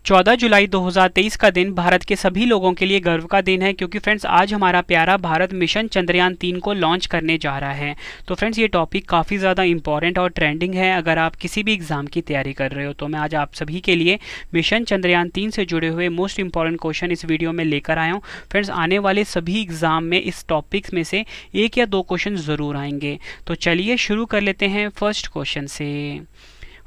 14 जुलाई 2023 का दिन भारत के सभी लोगों के लिए गर्व का दिन है, क्योंकि फ्रेंड्स आज हमारा प्यारा भारत मिशन चंद्रयान 3 को लॉन्च करने जा रहा है। तो फ्रेंड्स ये टॉपिक काफ़ी ज़्यादा इंपॉर्टेंट और ट्रेंडिंग है। अगर आप किसी भी एग्जाम की तैयारी कर रहे हो तो मैं आज आप सभी के लिए मिशन चंद्रयान 3 से जुड़े हुए मोस्ट इंपॉर्टेंट क्वेश्चन इस वीडियो में लेकर आया हूँ। फ्रेंड्स आने वाले सभी एग्जाम में इस टॉपिक्स में से एक या दो क्वेश्चन ज़रूर आएंगे। तो चलिए शुरू कर लेते हैं फर्स्ट क्वेश्चन से।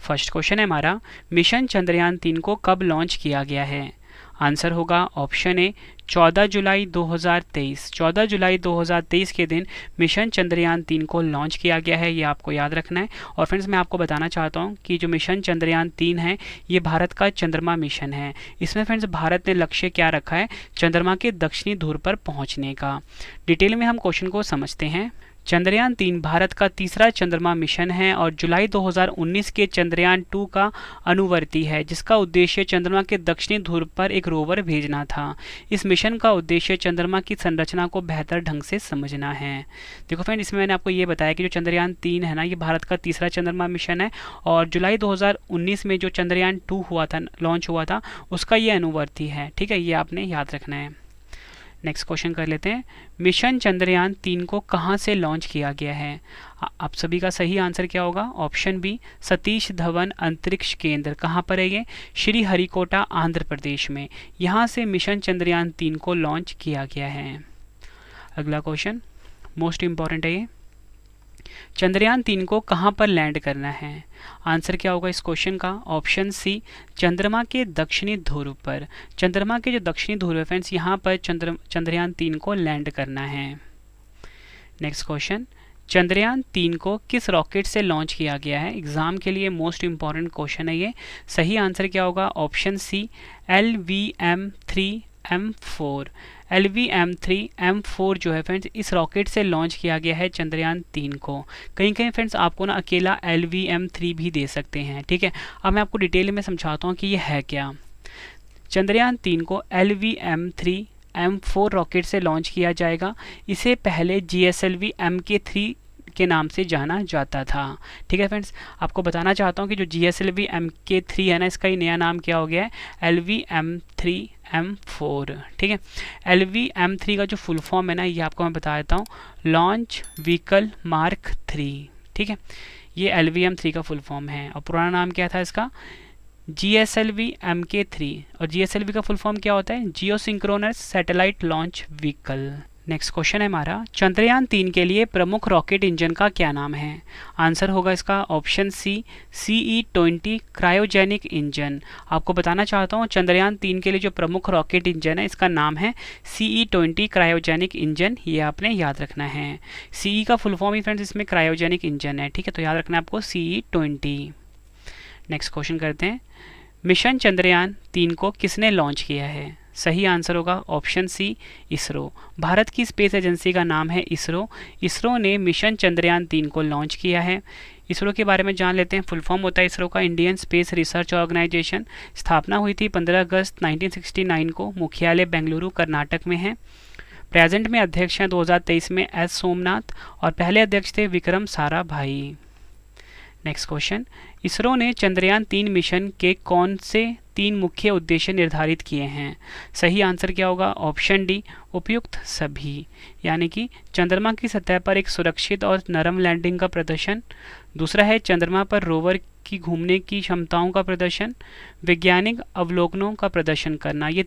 फर्स्ट क्वेश्चन है हमारा, मिशन चंद्रयान 3 को कब लॉन्च किया गया है? आंसर होगा ऑप्शन ए 14 जुलाई 2023। 14 जुलाई 2023 के दिन मिशन चंद्रयान 3 को लॉन्च किया गया है, ये आपको याद रखना है। और फ्रेंड्स मैं आपको बताना चाहता हूँ कि जो मिशन चंद्रयान 3 है ये भारत का चंद्रमा मिशन है। इसमें फ्रेंड्स भारत ने लक्ष्य क्या रखा है? चंद्रमा के दक्षिणी ध्रुव पर पहुँचने का। डिटेल में हम क्वेश्चन को समझते हैं। चंद्रयान 3 भारत का तीसरा चंद्रमा मिशन है और जुलाई 2019 के चंद्रयान 2 का अनुवर्ती है, जिसका उद्देश्य चंद्रमा के दक्षिणी ध्रुव पर एक रोवर भेजना था। इस मिशन का उद्देश्य चंद्रमा की संरचना को बेहतर ढंग से समझना है। देखो फ्रेंड, इसमें मैंने आपको ये बताया कि जो चंद्रयान 3 है ना, ये भारत का तीसरा चंद्रमा मिशन है और जुलाई 2019 में जो चंद्रयान 2 हुआ था, लॉन्च हुआ था, उसका ये अनुवर्ती है। ठीक है, ये आपने याद रखना है। नेक्स्ट क्वेश्चन कर लेते हैं। मिशन चंद्रयान 3 को कहाँ से लॉन्च किया गया है? आप सभी का सही आंसर क्या होगा? ऑप्शन बी सतीश धवन अंतरिक्ष केंद्र। कहाँ पर है ये? श्री हरिकोटा आंध्र प्रदेश में। यहाँ से मिशन चंद्रयान 3 को लॉन्च किया गया है। अगला क्वेश्चन मोस्ट इंपॉर्टेंट है ये। चंद्रयान 3 को कहाँ पर लैंड करना है? आंसर क्या होगा इस क्वेश्चन का? ऑप्शन सी चंद्रमा के दक्षिणी ध्रुव पर। चंद्रमा के जो दक्षिणी ध्रुव है फ्रेंड्स, यहाँ पर चंद्रयान 3 को लैंड करना है। नेक्स्ट क्वेश्चन, चंद्रयान 3 को किस रॉकेट से लॉन्च किया गया है? एग्जाम के लिए मोस्ट इंपॉर्टेंट क्वेश्चन है ये। सही आंसर क्या होगा? Option C LVM-3M4। LVM-3M4 जो है फ्रेंड्स, इस रॉकेट से लॉन्च किया गया है चंद्रयान 3 को। कहीं कहीं फ्रेंड्स आपको ना अकेला LVM-3 भी दे सकते हैं। ठीक है, अब मैं आपको डिटेल में समझाता हूँ कि ये है क्या। चंद्रयान 3 को LVM-3M4 रॉकेट से लॉन्च किया जाएगा। इसे पहले GSLV MK3 के नाम से जाना जाता था। ठीक है फ्रेंड्स, आपको बताना चाहता हूँ कि जो GSLV MK3 है ना, इसका ही नया नाम क्या हो गया है? LVM-3M4। ठीक है, LVM-3 का जो फुल फॉर्म है ना, ये आपको मैं बता देता हूँ, लॉन्च व्हीकल मार्क 3। ठीक है, ये LVM-3 का फुल फॉर्म है और पुराना नाम क्या था इसका? GSLV MK3। और GSLV का फुल फॉर्म क्या होता है? Geosynchronous satellite launch vehicle. Next question है हमारा, चंद्रयान 3 के लिए प्रमुख रॉकेट इंजन का क्या नाम है? आंसर होगा इसका option C CE-20 cryogenic engine. आपको बताना चाहता हूँ चंद्रयान 3 के लिए जो प्रमुख रॉकेट इंजन है, इसका नाम है CE-20 क्रायोजेनिक इंजन। ये आपने याद रखना है। CE का फुल फॉर्म ही फ्रेंड्स इसमें क्रायोजेनिक इंजन है। ठीक है, तो याद रखना है आपको CE-20। नेक्स्ट क्वेश्चन करते हैं। मिशन चंद्रयान 3 को किसने लॉन्च किया है? सही आंसर होगा ऑप्शन सी इसरो। भारत की स्पेस एजेंसी का नाम है इसरो। इसरो ने मिशन चंद्रयान 3 को लॉन्च किया है। इसरो के बारे में जान लेते हैं। फुल फॉर्म होता है इसरो का इंडियन स्पेस रिसर्च ऑर्गेनाइजेशन। स्थापना हुई थी 15 अगस्त 1969 को। मुख्यालय बेंगलुरु कर्नाटक में है। प्रेजेंट में अध्यक्ष हैं 2023 में S सोमनाथ और पहले अध्यक्ष थे विक्रम साराभाई। नेक्स्ट क्वेश्चन, इसरो ने चंद्रयान 3 मिशन के कौन से 3 मुख्य उद्देश्य निर्धारित किए हैं? सही आंसर क्या होगा? ऑप्शन डी उपयुक्त सभी। यानी कि चंद्रमा की सतह पर एक सुरक्षित और नरम लैंडिंग का प्रदर्शन। दूसरा है चंद्रमा पर रोवर की घूमने की क्षमताओं का प्रदर्शन। वैज्ञानिक अवलोकनों का प्रदर्शन करना। ये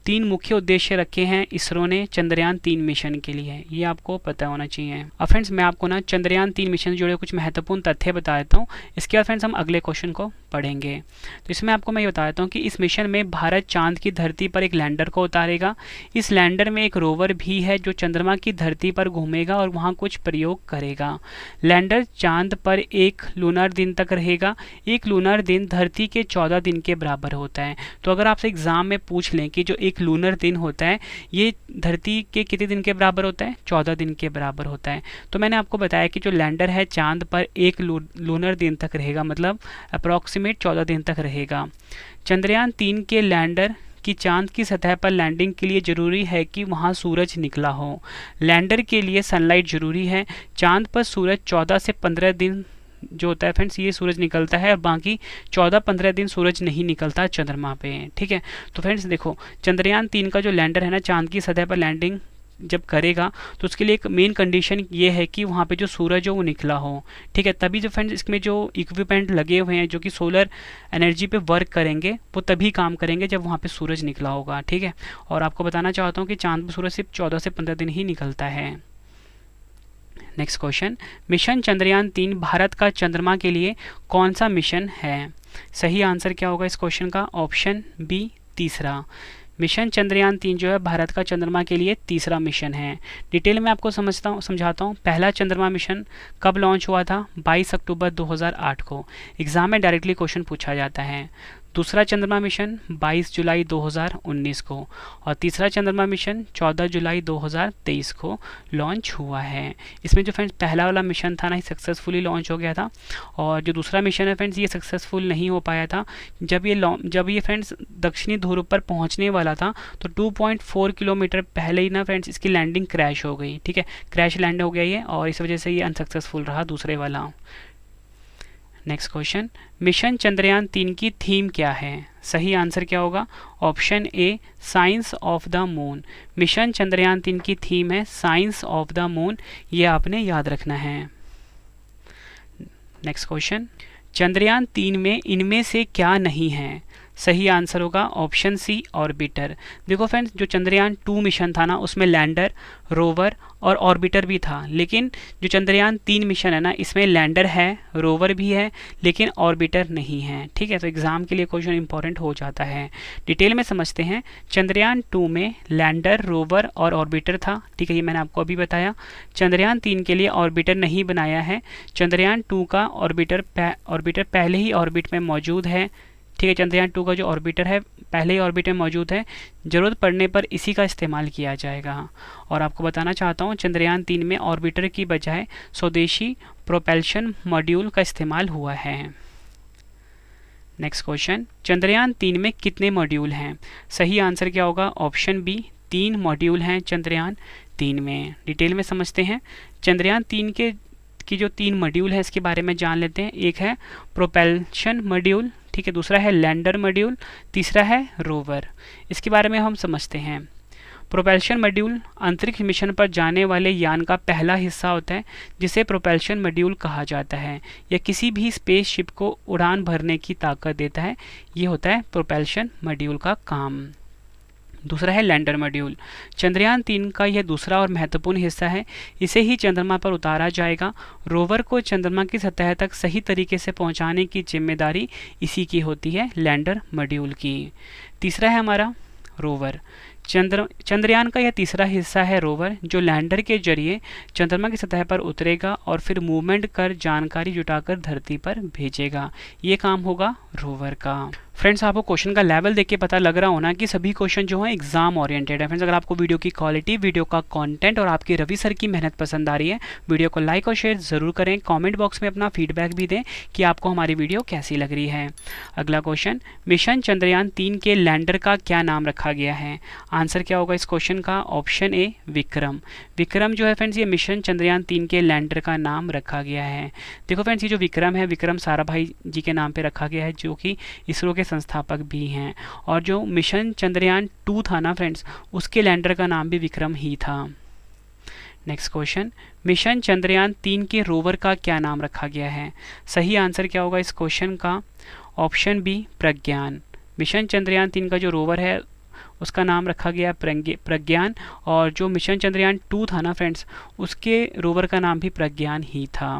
तीन मुख्य उद्देश्य रखे हैं इसरो ने चंद्रयान 3 मिशन के लिए। ये आपको पता होना चाहिए। अब फ्रेंड्स मैं आपको ना चंद्रयान 3 मिशन से जुड़े कुछ महत्वपूर्ण तथ्य बता देता हूँ। इसके बाद फ्रेंड्स हम अगले क्वेश्चन को पढ़ेंगे। तो इसमें आपको मैं ये बता देता हूँ कि इस मिशन में भारत चांद की धरती पर एक लैंडर को उतारेगा। इस लैंडर में एक रोवर भी है जो चंद्रमा की धरती पर घूमेगा और वहाँ कुछ प्रयोग करेगा। लैंडर चांद पर एक लूनर दिन तक रहेगा। एक लूनर दिन धरती के 14 दिन के बराबर होता है। तो अगर आपसे एग्जाम में पूछ लें कि जो एक लूनर दिन होता है ये धरती के कितने दिन के बराबर होता है? 14 दिन के बराबर होता है। तो मैंने आपको बताया कि जो लैंडर है चांद पर एक लूनर दिन तक रहेगा, मतलब अप्रॉक्सीमेट 14 दिन तक रहेगा। चंद्रयान 3 के लैंडर कि चांद की सतह पर लैंडिंग के लिए जरूरी है कि वहां सूरज निकला हो। लैंडर के लिए सनलाइट जरूरी है। चांद पर सूरज 14 से 15 दिन जो होता है फ्रेंड्स ये सूरज निकलता है और बाकी 14-15 दिन सूरज नहीं निकलता चंद्रमा पे, ठीक है। तो फ्रेंड्स देखो, चंद्रयान 3 का जो लैंडर है ना, चांद की सतह पर लैंडिंग जब करेगा तो उसके लिए एक मेन कंडीशन ये है कि वहाँ पे जो सूरज हो वो निकला हो, ठीक है। तभी जो फ्रेंड्स इसमें जो इक्विपमेंट लगे हुए हैं जो कि सोलर एनर्जी पे वर्क करेंगे वो तभी काम करेंगे जब वहाँ पे सूरज निकला होगा, ठीक है। और आपको बताना चाहता हूँ कि चांद पर सूरज सिर्फ 14 से 15 दिन ही निकलता है। Next question, mission Chandrayaan 3 Bharat का चंद्रमा के लिए कौन सा मिशन है? सही आंसर क्या होगा इस क्वेश्चन का? ऑप्शन बी, तीसरा। मिशन चंद्रयान 3 जो है भारत का चंद्रमा के लिए तीसरा मिशन है। डिटेल में आपको समझाता हूँ। पहला चंद्रमा मिशन कब लॉन्च हुआ था? 22 अक्टूबर 2008 को। एग्जाम में डायरेक्टली क्वेश्चन पूछा जाता है। दूसरा चंद्रमा मिशन 22 जुलाई 2019 को और तीसरा चंद्रमा मिशन 14 जुलाई 2023 को लॉन्च हुआ है। इसमें जो फ्रेंड्स पहला वाला मिशन था ना, ये सक्सेसफुली लॉन्च हो गया था और जो दूसरा मिशन है फ्रेंड्स ये सक्सेसफुल नहीं हो पाया था। जब ये फ्रेंड्स दक्षिणी ध्रुव पर पहुंचने वाला था तो 2.4 किलोमीटर पहले ही ना फ्रेंड्स इसकी लैंडिंग क्रैश हो गई, ठीक है। क्रैश लैंड हो गया ये और इस वजह से ये अनसक्सेसफुल रहा दूसरे वाला। नेक्स्ट क्वेश्चन, मिशन चंद्रयान 3 की थीम क्या है? सही आंसर क्या होगा? Option A, science of the moon. Mission Chandrayaan 3 की थीम है साइंस ऑफ द मून, ये आपने याद रखना है। नेक्स्ट क्वेश्चन, चंद्रयान 3 में इनमें से क्या नहीं है? सही आंसर होगा ऑप्शन सी, ऑर्बिटर। देखो फ्रेंड्स, जो चंद्रयान 2 मिशन था ना उसमें लैंडर, रोवर और ऑर्बिटर भी था, लेकिन जो चंद्रयान 3 मिशन है ना इसमें लैंडर है, रोवर भी है, लेकिन ऑर्बिटर नहीं है, ठीक है। तो एग्जाम के लिए क्वेश्चन इंपॉर्टेंट हो जाता है। डिटेल में समझते हैं। चंद्रयान 2 में लैंडर, रोवर और ऑर्बिटर था, ठीक है, ये मैंने आपको अभी बताया। चंद्रयान 3 के लिए ऑर्बिटर नहीं बनाया है। चंद्रयान 2 का ऑर्बिटर पहले ही ऑर्बिट में मौजूद है, ठीक है। चंद्रयान 2 का जो ऑर्बिटर है पहले ही ऑर्बिट में मौजूद है, ज़रूरत पड़ने पर इसी का इस्तेमाल किया जाएगा। और आपको बताना चाहता हूँ चंद्रयान 3 में ऑर्बिटर की बजाय स्वदेशी प्रोपल्शन मॉड्यूल का इस्तेमाल हुआ है। नेक्स्ट क्वेश्चन, चंद्रयान 3 में कितने मॉड्यूल हैं? सही आंसर क्या होगा? ऑप्शन बी, 3 मॉड्यूल हैं चंद्रयान 3 में। डिटेल में समझते हैं। चंद्रयान 3 की जो 3 मॉड्यूल है इसके बारे में जान लेते हैं। एक है प्रोपल्शन मॉड्यूल, ठीक है, दूसरा है लैंडर मॉड्यूल, तीसरा है रोवर। इसके बारे में हम समझते हैं। प्रोपल्शन मॉड्यूल अंतरिक्ष मिशन पर जाने वाले यान का पहला हिस्सा होता है जिसे प्रोपल्शन मॉड्यूल कहा जाता है। यह किसी भी स्पेसशिप को उड़ान भरने की ताकत देता है। ये होता है प्रोपल्शन मॉड्यूल का काम। दूसरा है लैंडर मॉड्यूल। चंद्रयान 3 का यह दूसरा और महत्वपूर्ण हिस्सा है। इसे ही चंद्रमा पर उतारा जाएगा। रोवर को चंद्रमा की सतह तक सही तरीके से पहुंचाने की जिम्मेदारी इसी की होती है, लैंडर मॉड्यूल की। तीसरा है हमारा रोवर। चंद्रयान का यह तीसरा हिस्सा है रोवर, जो लैंडर के जरिए चंद्रमा की सतह पर उतरेगा और फिर मूवमेंट कर जानकारी जुटाकर धरती पर भेजेगा। ये काम होगा रोवर का। फ्रेंड्स, आपको क्वेश्चन का लेवल देख के पता लग रहा होना कि सभी क्वेश्चन जो हैं एग्जाम ओरिएंटेड है। फ्रेंड्स, अगर आपको वीडियो की क्वालिटी, वीडियो का कंटेंट और आपके रवि सर की मेहनत पसंद आ रही है, वीडियो को लाइक और शेयर जरूर करें। कमेंट बॉक्स में अपना फीडबैक भी दें कि आपको हमारी वीडियो कैसी लग रही है। अगला क्वेश्चन, मिशन चंद्रयान 3 के लैंडर का क्या नाम रखा गया है? आंसर क्या होगा इस क्वेश्चन का? Option A, Vikram. विक्रम जो है फ्रेंड्स, ये मिशन चंद्रयान 3 के लैंडर का नाम रखा गया है। देखो फ्रेंड्स, ये जो विक्रम है, विक्रम साराभाई जी के नाम पे रखा गया है, जो कि इसरो के संस्थापक भी हैं। और जो मिशन चंद्रयान 2 था ना फ्रेंड्स, उसके लैंडर का नाम भी विक्रम ही था। नेक्स्ट क्वेश्चन, मिशन चंद्रयान 3 के रोवर का क्या नाम रखा गया है? सही आंसर क्या होगा इस क्वेश्चन का? ऑप्शन बी, प्रज्ञान। मिशन चंद्रयान 3 का जो रोवर है उसका नाम रखा गया प्रज्ञान। और जो मिशन चंद्रयान 2 था ना फ्रेंड्स, उसके रोवर का नाम भी प्रज्ञान ही था।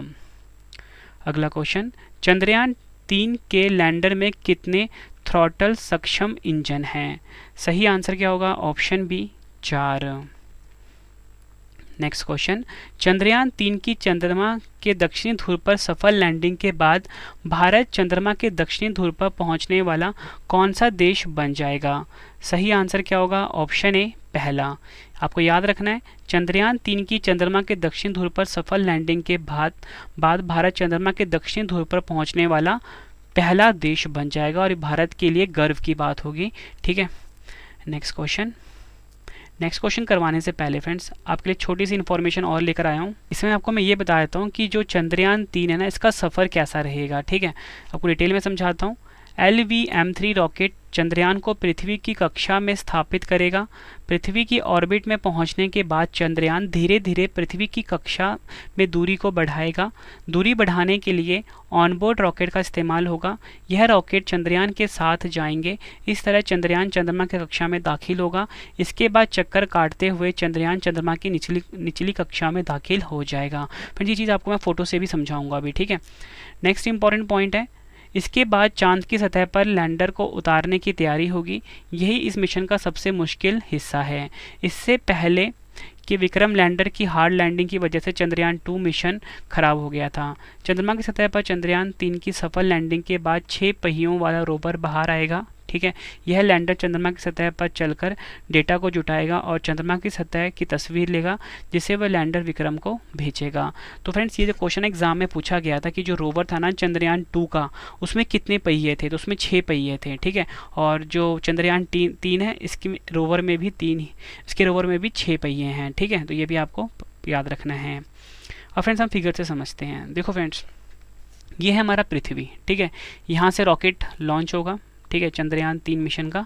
अगला क्वेश्चन, चंद्रयान 3 के लैंडर में कितने थ्रॉटल सक्षम इंजन हैं? सही आंसर क्या होगा? Option B, 4। Next question, Chandrayaan 3 की चंद्रमा के दक्षिणी ध्रुव पर सफल लैंडिंग के बाद भारत चंद्रमा के दक्षिणी ध्रुव पर पहुंचने वाला कौन सा देश बन जाएगा? सही आंसर क्या होगा? ऑप्शन ए, पहला। आपको याद रखना है, चंद्रयान 3 की चंद्रमा के दक्षिणी ध्रुव पर सफल लैंडिंग के बाद भारत चंद्रमा के दक्षिणी ध्रुव पर पहुंचने वाला पहला देश बन जाएगा और भारत के लिए गर्व की बात होगी, ठीक है। नेक्स्ट क्वेश्चन, नेक्स्ट क्वेश्चन करवाने से पहले फ्रेंड्स आपके लिए छोटी सी इन्फॉर्मेशन और लेकर आया हूँ। इसमें आपको मैं ये बता देता हूँ कि जो चंद्रयान 3 है ना, इसका सफ़र कैसा रहेगा। ठीक है, आपको डिटेल में समझाता हूँ। LVM-3 रॉकेट चंद्रयान को पृथ्वी की कक्षा में स्थापित करेगा। पृथ्वी की ऑर्बिट में पहुंचने के बाद चंद्रयान धीरे धीरे पृथ्वी की कक्षा में दूरी को बढ़ाएगा। दूरी बढ़ाने के लिए ऑनबोर्ड रॉकेट का इस्तेमाल होगा। यह रॉकेट चंद्रयान के साथ जाएंगे। इस तरह चंद्रयान चंद्रमा की कक्षा में दाखिल होगा। इसके बाद चक्कर काटते हुए चंद्रयान चंद्रमा की निचली कक्षा में दाखिल हो जाएगा। फिर ये चीज़ आपको मैं फोटो से भी समझाऊंगा अभी। ठीक है, नेक्स्ट इंपॉर्टेंट पॉइंट है, इसके बाद चांद की सतह पर लैंडर को उतारने की तैयारी होगी। यही इस मिशन का सबसे मुश्किल हिस्सा है। इससे पहले कि विक्रम लैंडर की हार्ड लैंडिंग की वजह से चंद्रयान 2 मिशन खराब हो गया था। चंद्रमा की सतह पर चंद्रयान 3 की सफल लैंडिंग के बाद 6 पहियों वाला रोवर बाहर आएगा। ठीक है, यह लैंडर चंद्रमा की सतह पर चलकर डेटा को जुटाएगा और चंद्रमा की सतह की तस्वीर लेगा, जिसे वह लैंडर विक्रम को भेजेगा। तो फ्रेंड्स, ये जो क्वेश्चन एग्जाम में पूछा गया था कि जो रोवर था ना चंद्रयान 2 का, उसमें कितने पहिए थे, तो उसमें 6 पहिए थे। ठीक है, और जो चंद्रयान 3 है, इसके रोवर में भी 6 पहिए हैं। ठीक है, तो ये भी आपको याद रखना है। और फ्रेंड्स, हम फिगर से समझते हैं। देखो फ्रेंड्स, ये है हमारा पृथ्वी। ठीक है, यहाँ से रॉकेट लॉन्च होगा। ठीक है, चंद्रयान 3 मिशन का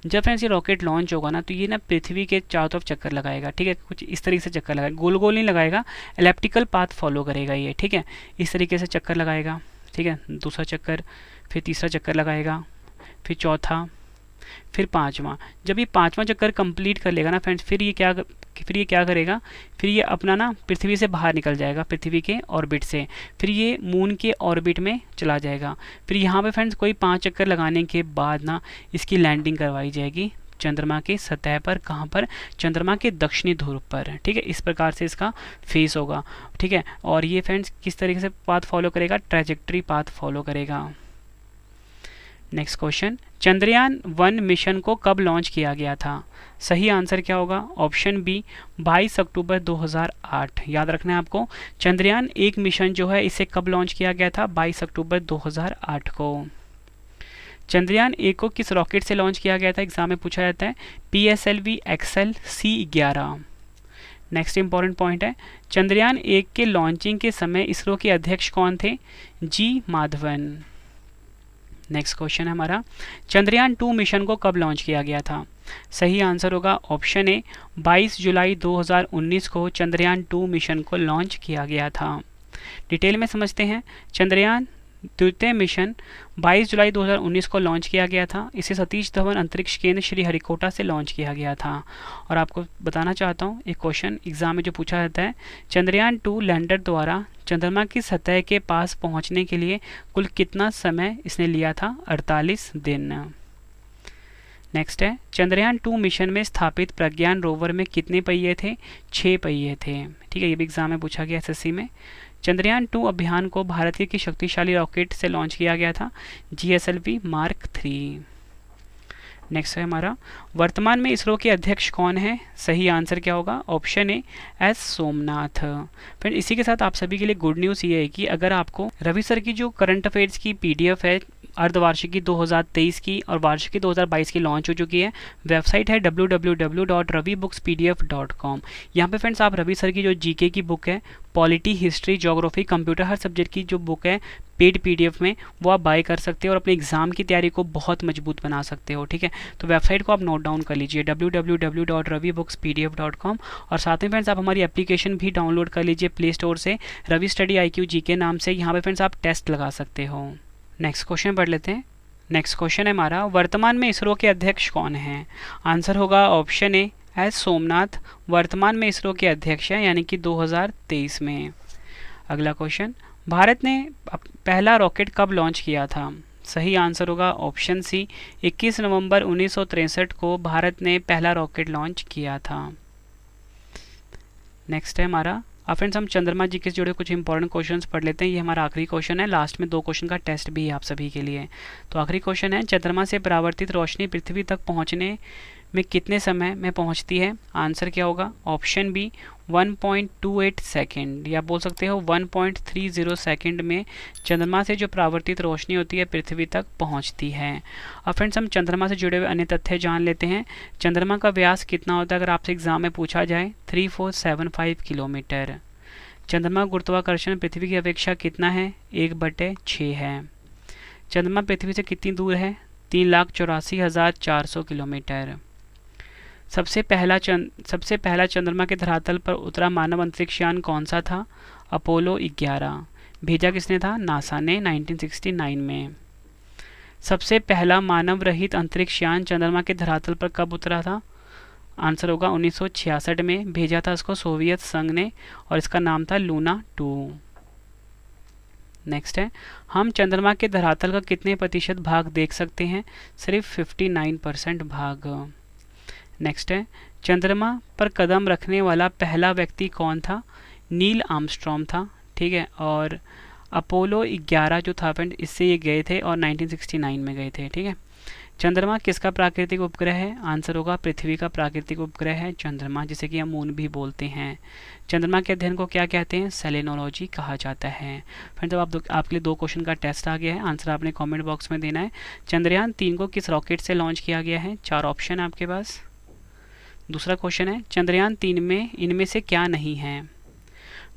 जब फ्रेंड्स ये रॉकेट लॉन्च होगा ना, तो ये ना पृथ्वी के चारों तरफ चक्कर लगाएगा। ठीक है, कुछ इस तरीके से चक्कर लगाएगा, गोल गोल नहीं लगाएगा, एलिप्टिकल पाथ फॉलो करेगा ये। ठीक है, इस तरीके से चक्कर लगाएगा। ठीक है, दूसरा चक्कर, फिर तीसरा चक्कर लगाएगा, फिर चौथा, फिर पाँचवा। जब ये पाँचवा चक्कर कंप्लीट कर लेगा ना फ्रेंड्स, फिर ये क्या करेगा, फिर ये अपना ना पृथ्वी से बाहर निकल जाएगा, पृथ्वी के ऑर्बिट से। फिर ये मून के ऑर्बिट में चला जाएगा। फिर यहाँ पे फ्रेंड्स कोई 5 चक्कर लगाने के बाद ना इसकी लैंडिंग करवाई जाएगी चंद्रमा के सतह पर। कहाँ पर? चंद्रमा के दक्षिणी ध्रुव पर। ठीक है, इस प्रकार से इसका फेस होगा। ठीक है, और ये फ्रेंड्स किस तरीके से पाथ फॉलो करेगा? ट्रैजेक्टरी पाथ फॉलो करेगा। नेक्स्ट क्वेश्चन, चंद्रयान 1 मिशन को कब लॉन्च किया गया था? सही आंसर क्या होगा? ऑप्शन बी 22 अक्टूबर 2008। याद रखना है आपको, चंद्रयान 1 मिशन जो है इसे कब लॉन्च किया गया था? 22 अक्टूबर 2008 को। चंद्रयान 1 को किस रॉकेट से लॉन्च किया गया था? एग्जाम में पूछा जाता है। PSLV XL C11। Next important point है, चंद्रयान 1 के लॉन्चिंग के समय इसरो के अध्यक्ष कौन थे? G माधवन। नेक्स्ट क्वेश्चन है हमारा, चंद्रयान 2 मिशन को कब लॉन्च किया गया था? सही आंसर होगा ऑप्शन ए 22 जुलाई 2019 को चंद्रयान 2 मिशन को लॉन्च किया गया था। डिटेल में समझते हैं। चंद्रयान द्वितीय मिशन 22 जुलाई 2019 को लॉन्च किया गया था। इसे सतीश धवन अंतरिक्ष केंद्र श्रीहरिकोटा से लॉन्च किया गया था। और आपको बताना चाहता हूँ, एक क्वेश्चन एग्जाम में जो पूछा जाता है, चंद्रयान 2 लैंडर द्वारा चंद्रमा की सतह के पास पहुंचने के लिए कुल कितना समय इसने लिया था? 48 दिन। नेक्स्ट है, चंद्रयान 2 मिशन में स्थापित प्रज्ञान रोवर में कितने पहिए थे? 6 पहिए थे। ठीक है, ये भी एग्जाम में पूछा गया SSC में। चंद्रयान 2 अभियान को भारत की शक्तिशाली रॉकेट से लॉन्च किया गया था, GSLV Mark 3। नेक्स्ट है हमारा, वर्तमान में इसरो के अध्यक्ष कौन है? सही आंसर क्या होगा? Option A S Somnath. Friend, इसी के साथ आप सभी के लिए गुड न्यूज़ ये है कि अगर आपको रवि सर की जो करंट अफेयर्स की PDF है, अर्धवार्षिकी 2023 की और वार्षिकी 2022 की लॉन्च हो चुकी है। वेबसाइट है www.ravibookspdf.com। यहाँ पे फ्रेंड्स आप रवि सर की जो GK की बुक है, पॉलिटी, हिस्ट्री, ज्योग्राफी, कंप्यूटर, हर सब्जेक्ट की जो बुक है पेड PDF में, वो आप बाय कर सकते हो और अपने एग्जाम की तैयारी को बहुत मजबूत बना सकते हो। ठीक है, तो वेबसाइट को आप नोट डाउन कर लीजिए www.ravibookspdf.com। और साथ में फ्रेंड्स आप हमारी एप्लीकेशन भी डाउनलोड कर लीजिए प्ले स्टोर से, रवि स्टडी IQ GK नाम से। यहाँ पे फ्रेंड्स आप टेस्ट लगा सकते हो। नेक्स्ट क्वेश्चन पढ़ लेते हैं। नेक्स्ट क्वेश्चन है हमारा, वर्तमान में इसरो के अध्यक्ष कौन हैं? आंसर होगा ऑप्शन ए S सोमनाथ वर्तमान में इसरो के अध्यक्ष हैं, यानी कि 2023 में। अगला क्वेश्चन, भारत ने पहला रॉकेट कब लॉन्च किया था? सही आंसर होगा ऑप्शन सी 21 नवंबर 1963 को भारत ने पहला रॉकेट लॉन्च किया था। नेक्स्ट है हमारा, अब फ्रेंड्स हम चंद्रमा जी के जुड़े कुछ इंपॉर्टेंट क्वेश्चंस पढ़ लेते हैं। ये हमारा आखिरी क्वेश्चन है, लास्ट में 2 क्वेश्चन का टेस्ट भी है आप सभी के लिए। तो आखिरी क्वेश्चन है, चंद्रमा से परावर्तित रोशनी पृथ्वी तक पहुंचने में कितने समय में पहुंचती है? आंसर क्या होगा? ऑप्शन बी 1.28 सेकेंड, या बोल सकते हो 1.30 सेकेंड में चंद्रमा से जो परावर्तित रोशनी होती है पृथ्वी तक पहुंचती है। अब फ्रेंड्स हम चंद्रमा से जुड़े हुए अन्य तथ्य जान लेते हैं। चंद्रमा का व्यास कितना होता है अगर आपसे एग्जाम में पूछा जाए? 3475 किलोमीटर। चंद्रमा गुरुत्वाकर्षण पृथ्वी की अपेक्षा कितना है? 1/6 है। चंद्रमा पृथ्वी से कितनी दूर है? 3,84,400 किलोमीटर। सबसे पहला चंद्रमा के धरातल पर उतरा मानव अंतरिक्ष यान कौन सा था? अपोलो 11। भेजा किसने था? नासा ने 1969 में। सबसे पहला मानव रहित अंतरिक्ष यान चंद्रमा के धरातल पर कब उतरा था? आंसर होगा 1966 में। भेजा था इसको सोवियत संघ ने और इसका नाम था लूना 2। नेक्स्ट है, हम चंद्रमा के धरातल का कितने प्रतिशत भाग देख सकते हैं? सिर्फ 59% भाग। नेक्स्ट है, चंद्रमा पर कदम रखने वाला पहला व्यक्ति कौन था? नील आर्मस्ट्रॉन्ग था। ठीक है, और अपोलो 11 जो था फ्रेंड, इससे ये गए थे और 1969 में गए थे। ठीक है, चंद्रमा किसका प्राकृतिक उपग्रह है? आंसर होगा पृथ्वी का प्राकृतिक उपग्रह है चंद्रमा, जिसे कि हम मून भी बोलते हैं। चंद्रमा के अध्ययन को क्या कहते हैं? सेलेनोलॉजी कहा जाता है। फ्रेंड्स अब आपके लिए 2 क्वेश्चन का टेस्ट आ गया है, आंसर आपने कमेंट बॉक्स में देना है। चंद्रयान 3 को किस रॉकेट से लॉन्च किया गया है? 4 ऑप्शन है आपके पास। दूसरा क्वेश्चन है, चंद्रयान 3 में इनमें से क्या नहीं है?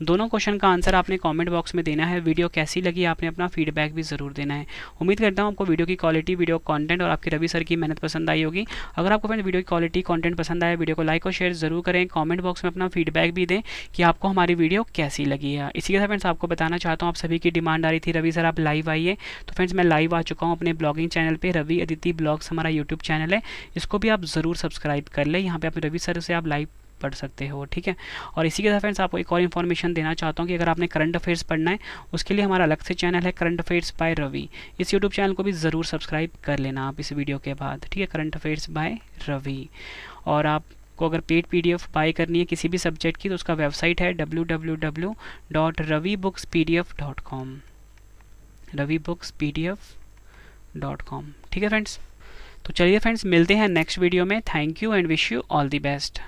दोनों क्वेश्चन का आंसर आपने कमेंट बॉक्स में देना है। वीडियो कैसी लगी आपने अपना फीडबैक भी ज़रूर देना है। उम्मीद करता हूँ आपको वीडियो की क्वालिटी, वीडियो कंटेंट और आपके रवि सर की मेहनत पसंद आई होगी। अगर आपको फ्रेंड्स वीडियो की क्वालिटी कंटेंट पसंद आया, वीडियो को लाइक और शेयर जरूर करें। कमेंट बॉक्स में अपना फीडबैक भी दें कि आपको हमारी वीडियो कैसी लगी है। इसी के साथ फ्रेंड्स आपको बताना चाहता हूँ, आप सभी की डिमांड आ रही थी रवि सर आप लाइव आइए, तो फ्रेंड्स मैं लाइव आ चुका हूँ अपने ब्लॉगिंग चैनल पर। रवि अदिति ब्लॉग्स हमारा यूट्यूब चैनल है, इसको भी आप ज़रूर सब्सक्राइब कर लें। यहाँ पे आप रवि सर से आप लाइव पढ़ सकते हो। ठीक है, और इसी के साथ फ्रेंड्स आपको एक और इन्फॉर्मेशन देना चाहता हूँ कि अगर आपने करंट अफेयर्स पढ़ना है उसके लिए हमारा अलग से चैनल है करंट अफेयर्स बाय रवि। इस यूट्यूब चैनल को भी ज़रूर सब्सक्राइब कर लेना आप इस वीडियो के बाद। ठीक है, करंट अफेयर्स बाय रवि। और आपको अगर पेड PDF बाय करनी है किसी भी सब्जेक्ट की तो उसका वेबसाइट है www.ravibooks.pdf.com, ravibooks.pdf.com। ठीक है फ्रेंड्स, तो चलिए फ्रेंड्स मिलते हैं नेक्स्ट वीडियो में। Thank you and wish you all the best.